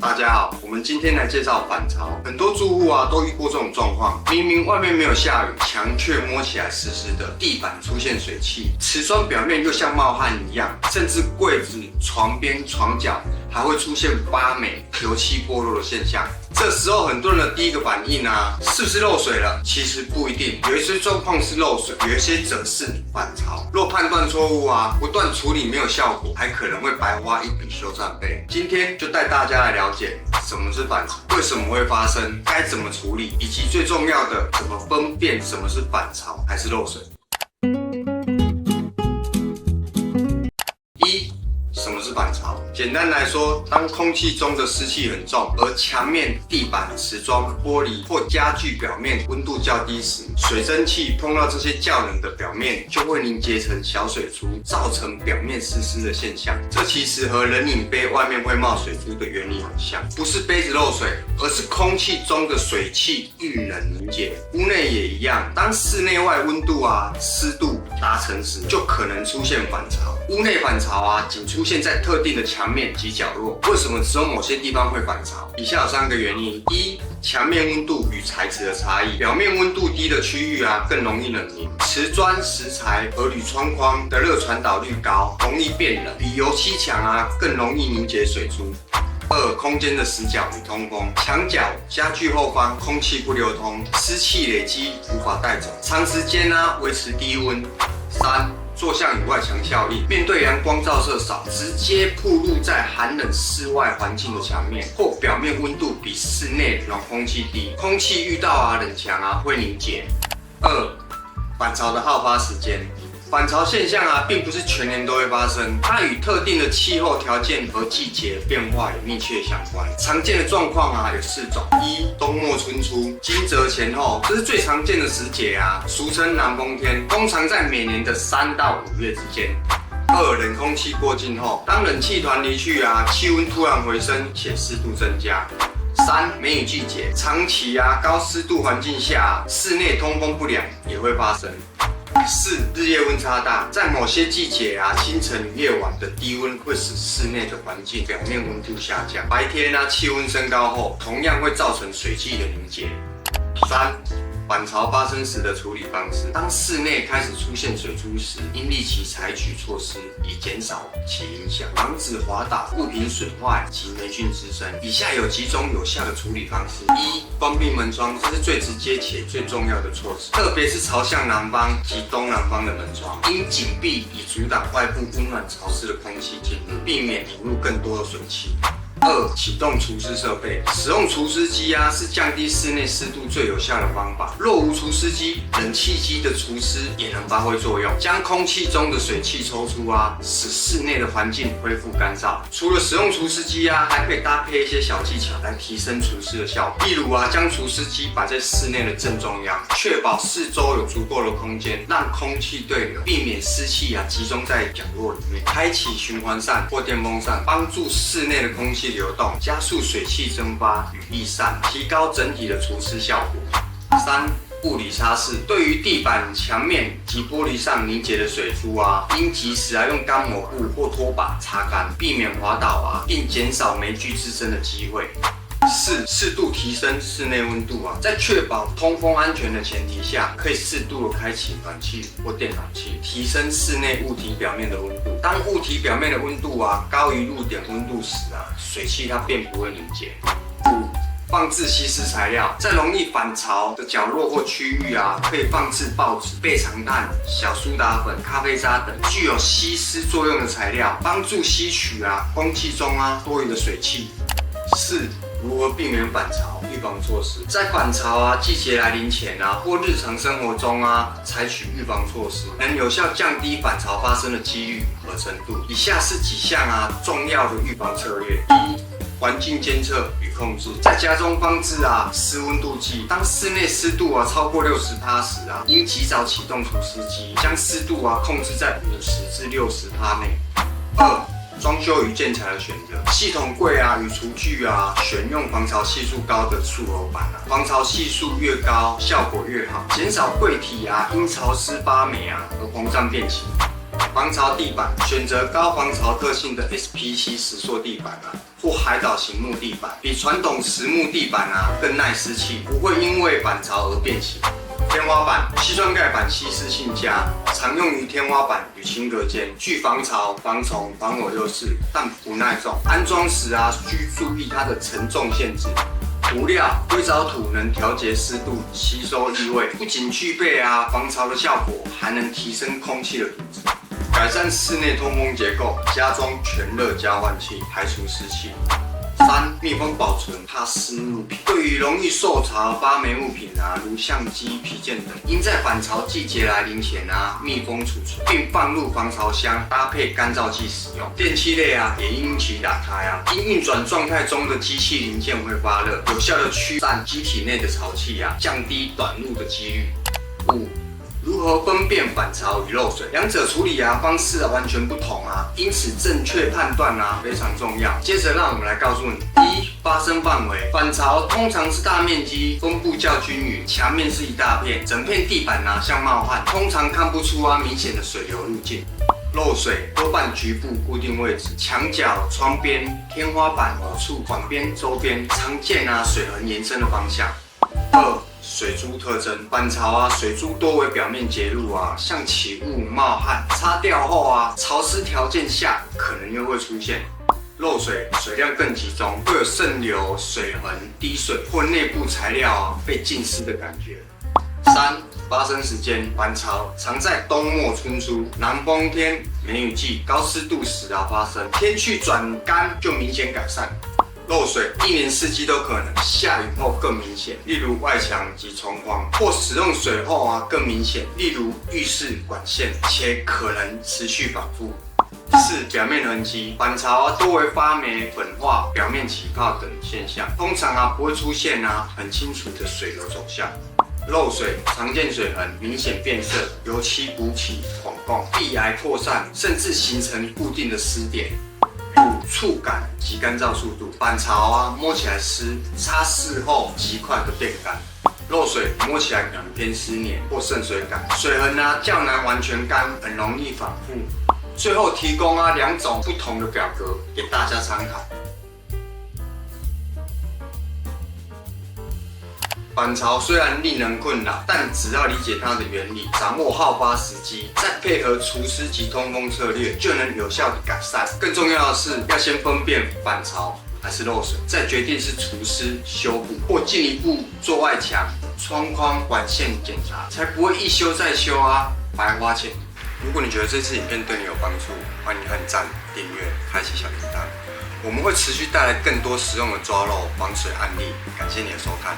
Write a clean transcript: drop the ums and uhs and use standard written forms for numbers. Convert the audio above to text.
大家好，我們今天來介紹反潮。很多住戶都遇過這種狀況，明明外面沒有下雨，牆卻摸起來濕濕的，地板出現水汽，瓷磚表面又像冒汗一樣，甚至櫃子、床邊、床角還會出現發霉、油漆剝落的現象。這時候很多人的第一個反應是不是漏水了？其實不一定，有一些狀況是漏水，有一些則是反潮。若判斷錯誤不斷處理沒有效果，還可能會白花一筆修繕費。今天就帶大家來了解什麼是反潮，為什麼會發生，該怎麼處理，以及最重要的怎麼分辨什麼是反潮還是漏水。什麼是反潮？簡單來說，當空氣中的濕氣很重，而牆面、地板、瓷磚、玻璃或家具表面溫度較低時，水蒸氣碰到這些較冷的表面，就會凝結成小水珠，造成表面濕濕的現象。這其實和冷飲杯外面會冒水珠的原理很像，不是杯子漏水，而是空氣中的水汽遇冷凝結。屋內也一樣，當室內外溫度濕度達成時，就可能出現反潮。屋內反潮僅出現在特定的牆面及角落。為什麼只有某些地方會反潮？以下有3個原因：一、牆面溫度與材質的差異，表面溫度低的區域更容易冷凝，瓷磚、石材和鋁窗框的熱傳導率高，容易變冷，比油漆牆更容易凝結水珠。2、空間的死角與通風，牆角、家具後方空氣不流通，濕氣累積無法帶走，長時間維持低溫。3、坐向與外牆效應，面對陽光照射少，直接暴露在寒冷室外環境的牆面，或表面溫度比室內暖空氣低，空氣遇到冷牆會凝結。2、反潮的好發時間。反潮現象並不是全年都會發生，它與特定的氣候條件和季節變化有密切相關。常見的狀況有4種：一、冬末春初，驚蟄前後，這是最常見的時節俗稱南風天，通常在每年的3到5月之間。2、冷空氣過境後，當冷氣團離去氣溫突然回升且濕度增加。3、梅雨季節，長期高濕度環境下，室內通風不良也會發生。4、日夜溫差大，在某些季節清晨與夜晚的低溫會使室內的環境表面溫度下降，白天氣溫升高後，同樣會造成水汽的凝結。3、反潮發生時的處理方式，當室內開始出現水珠時，應立即採取措施以減少其影響，防止滑倒、物品損壞及霉菌滋生。以下有幾種有效的處理方式：一、關閉門窗，這是最直接且最重要的措施，特別是朝向南方及東南方的門窗，應緊閉以阻擋外部溫暖潮濕的空氣進入，避免引入更多的水汽。2、啟動除濕設備，使用除濕機是降低室內濕度最有效的方法。若無除濕機，冷氣機的除濕也能發揮作用，將空氣中的水汽抽出使室內的環境恢復乾燥。除了使用除濕機還可以搭配一些小技巧来提升除濕的效果。例如將除濕機擺在室內的正中央，確保四周有足夠的空間，讓空氣對流，避免濕氣集中在角落裡面。開啟循環扇或電風扇，幫助室內的空氣流動，加速水汽蒸發與逸散，提高整體的除濕效果。3、物理擦拭，對於地板、牆面及玻璃上凝結的水珠應及時用乾抹布或拖把擦乾，避免滑倒並減少霉菌滋生的機會。4、適度提升室內溫度在確保通風安全的前提下，可以適度的開啟暖氣或電暖氣，提升室內物體表面的溫度。當物體表面的溫度高於露點溫度時水汽它便不會凝結。5、放置吸濕材料，在容易反潮的角落或區域可以放置報紙、備長炭、小蘇打粉、咖啡渣等具有吸濕作用的材料，幫助吸取空氣中多余的水汽。4、如何避免反潮？預防措施，在反潮季節來臨前或日常生活中採取預防措施，能有效降低反潮發生的幾率和程度。以下是幾項重要的預防策略：一、環境監測與控制，在家中放置濕溫度計，當室內濕度超過60%時應及早啟動除濕機，將濕度控制在50%至60%內。2、裝修與建材的選擇，系統櫃與廚具選用防潮係數高的塑柔板防潮係數越高，效果越好，減少櫃體因潮濕發霉而膨脹變形。防潮地板，選擇高防潮特性的 SPC 石塑地板或海藻型木地板，比傳統實木地板更耐濕氣，不會因為板潮而變形。天花板矽酸鈣板吸濕性佳，常用於天花板與輕隔間，具防潮、防蟲、防偶優勢，但不耐重。安裝時需注意它的承重限制。塗料硅藻土能調節濕度，吸收異味，不僅具備防潮的效果，還能提升空氣的品質。改善室內通風結構，加裝全熱交換器，排除濕氣。3. 密封保存怕濕物品，對於容易受潮發霉物品如相機、皮件等，應在反潮季節來臨前密封儲存，並放入防潮箱，搭配乾燥劑使用。電器類也應一起打開因運轉狀態中的機器零件會發熱，有效的驅散機體內的潮氣降低短路的幾率。5. 如何分辨反潮與漏水？兩者處理方式完全不同因此正確判斷非常重要。接着讓我們來告訴你： 1. 發生範圍，反潮通常是大面積，分布較均勻，牆面是一大片，整片地板像冒汗，通常看不出明顯的水流路徑。漏水多半局部固定位置，牆角、窗邊、天花板某處、管邊、周邊，常見水痕延伸的方向。2. 水珠特徵，反潮水珠多為表面結露像起霧、冒汗，擦掉後潮濕條件下可能又會出現。漏水水量更集中，會有滲流、水痕、滴水或內部材料被浸濕的感覺。3. 發生時間，反潮常在冬末春初、南風天、梅雨季、高濕度時發生，天氣轉乾就明顯改善。漏水一年四季都可能，下雨後更明顯，例如外牆及窗框，或使用水後更明顯，例如浴室管線，且可能持續反覆。4. 表面痕跡，反潮多為發霉、粉化、表面起泡等現象，通常不會出現很清楚的水流走向。漏水常見水痕明顯變色，油漆鼓起、孔洞、壁癌擴散，甚至形成固定的濕點。5. 觸感及乾燥速度，反潮摸起來濕，擦拭後極快的變乾。漏水摸起來可能偏濕黏或滲水感，水痕較難完全乾，很容易反覆。最後提供2種不同的表格給大家參考。反潮雖然令人困擾，但只要理解它的原理，掌握好發時機，再配合除濕及通風策略，就能有效的改善。更重要的是，要先分辨反潮還是漏水，再決定是除濕、修補或進一步做外牆、窗框、管線檢查，才不會一修再修白花錢。如果你覺得這支影片對你有幫助，歡迎按讚、訂閱、開啟小鈴鐺。我們會持續帶來更多實用的抓漏防水案例。感謝你的收看。